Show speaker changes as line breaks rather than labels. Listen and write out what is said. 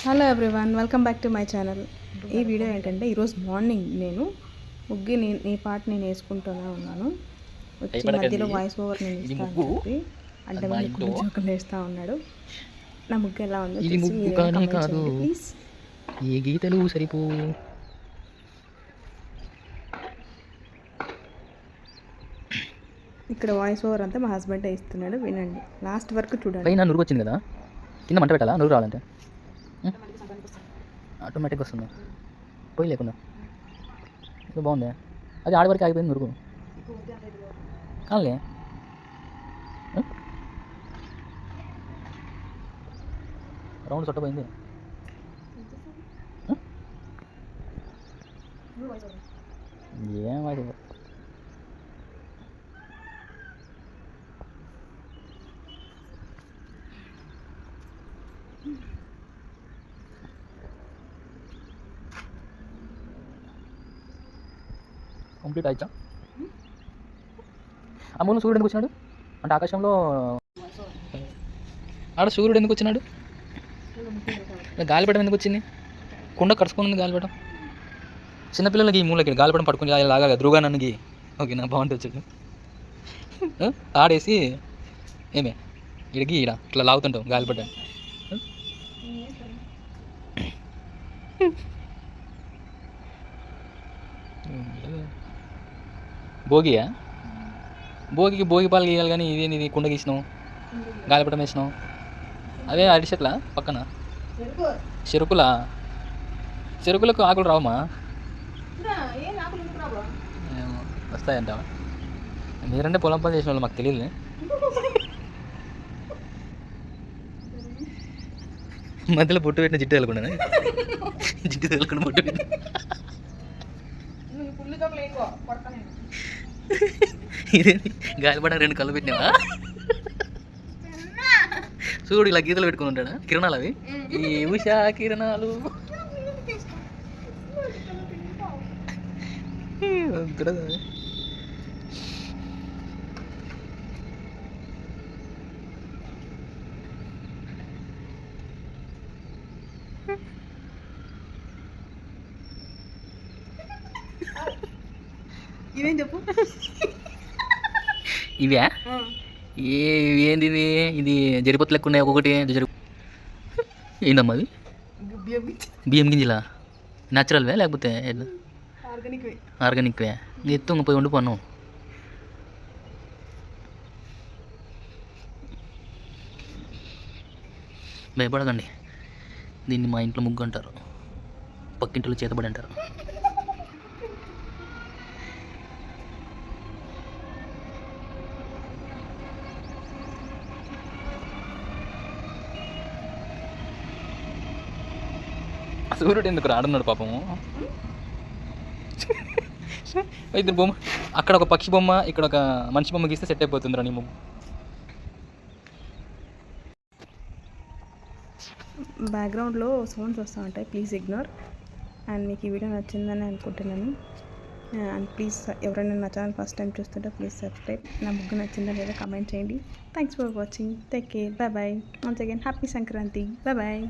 Hello everyone, welcome back to my channel. ఈ video ఏంటంటే ఈరోజు మార్నింగ్ నేను ముగ్గు నీ పార్ట్ నేను వేసుకుంటూనే ఉన్నాను. వచ్చి మధ్యలో వాయిస్ ఓవర్ నేను ఇస్తాను అని చెప్పి అంటే ముగ్గు జోకులు వేస్తూ ఉన్నాడు. నా ముగ్గు ఎలా ఉందో ప్లీజ్.
ఏ గీతలు సరిపో.
ఇక్కడ వాయిస్ ఓవర్ అంతా మా హస్బెండ్ ఇస్తున్నాడు, వినండి లాస్ట్ వరకు చూడండి.
పైన నురుగు వచ్చింది కదా, కింద మంట పెట్టాలా? నురుగు రావాలంటే ఆటోమేటిక్గా వస్తుంది, పోయి లేకుండా. ఇది బాగుంది, అది ఆడవరకు ఆగిపోయింది నురుగు. కాలే రౌండ్ చుట్టపోయింది. ఏమైతే కంప్లీట్ అయిచా. ఆ మూల సూర్యుడు ఎందుకు వచ్చినాడు అంటే ఆకాశంలో ఆడ సూర్యుడు ఎందుకు వచ్చినాడు? గాలిపటం ఎందుకు వచ్చింది? కుండ కరుచుకుంది గాలిపటం. చిన్నపిల్లలకి ఈ మూలకి గాలిపటం పట్టుకుని లాగా ధ్రుగా నన్నుకి ఓకే నా బాగుంటుంది వచ్చాడు. ఆడేసి ఏమే ఇడికి ఈడ ఇట్లా లాగుతుంటాం గాలిపటం. భోగియా? భోగికి భోగి పాలు గీయాలి కానీ ఇదేంది కుండ గీసినావు, గాలిపటం వేసినావు. అదే అరిసెట్లా పక్కన చెరుకులా? చెరుకులకు ఆకులు రావమ్మా? వస్తాయంటావా? మీరంటే పొలం పని చేసిన వాళ్ళు మాకు తెలియదు. మధ్యలో బొట్టు పెట్టిన జిట్టు వెళ్ళకుండా జిట్టు వెళ్ళకుండా బొట్టు పెట్టిన ఇదేంటి గాలిపడ 2 కళ్ళు పెట్టినావా? చూడు ఇలా గీతలు పెట్టుకుని ఉంటాడా? కిరణాలు అవి, ఈ ఉషా కిరణాలు.
ఇవేం చెప్పు.
ఇవే ఏంది? ఇది జరిపొత్తు లెక్క ఉన్నాయి ఒక్కొక్కటి. ఏందమ్మా అది? బియ్యం గింజలా? న్యాచురల్వే లేకపోతే ఆర్గానిక్వే? ఎత్తు పోయి వండుకోను. భయపడకండి, దీన్ని మా ఇంట్లో ముగ్గు అంటారు, పక్కింట్లో చేతబడి అంటారు. సూర్యుడు ఎందుకు రాడున్నాడు పాపము? ఇద్దరు బొమ్మ, అక్కడ ఒక పక్షి బొమ్మ, ఇక్కడ ఒక మనిషి బొమ్మ గీస్తే సెట్ అయిపోతుంది రా నీ ముగ్గు.
బ్యాక్గ్రౌండ్లో సౌండ్స్ వస్తూ ఉంటాయి, ప్లీజ్ ఇగ్నోర్. అండ్ మీకు ఈ వీడియో నచ్చిందని అనుకుంటున్నాను. అండ్ ప్లీజ్ ఎవరైనా నా ఛానల్ ఫస్ట్ టైం చూస్తుంటే ప్లీజ్ సబ్స్క్రైబ్. నా ముగ్గు నచ్చిందా లేదా కమెంట్ చేయండి. Thanks for watching, take care, bye bye. Once again happy Sankranti, bye bye.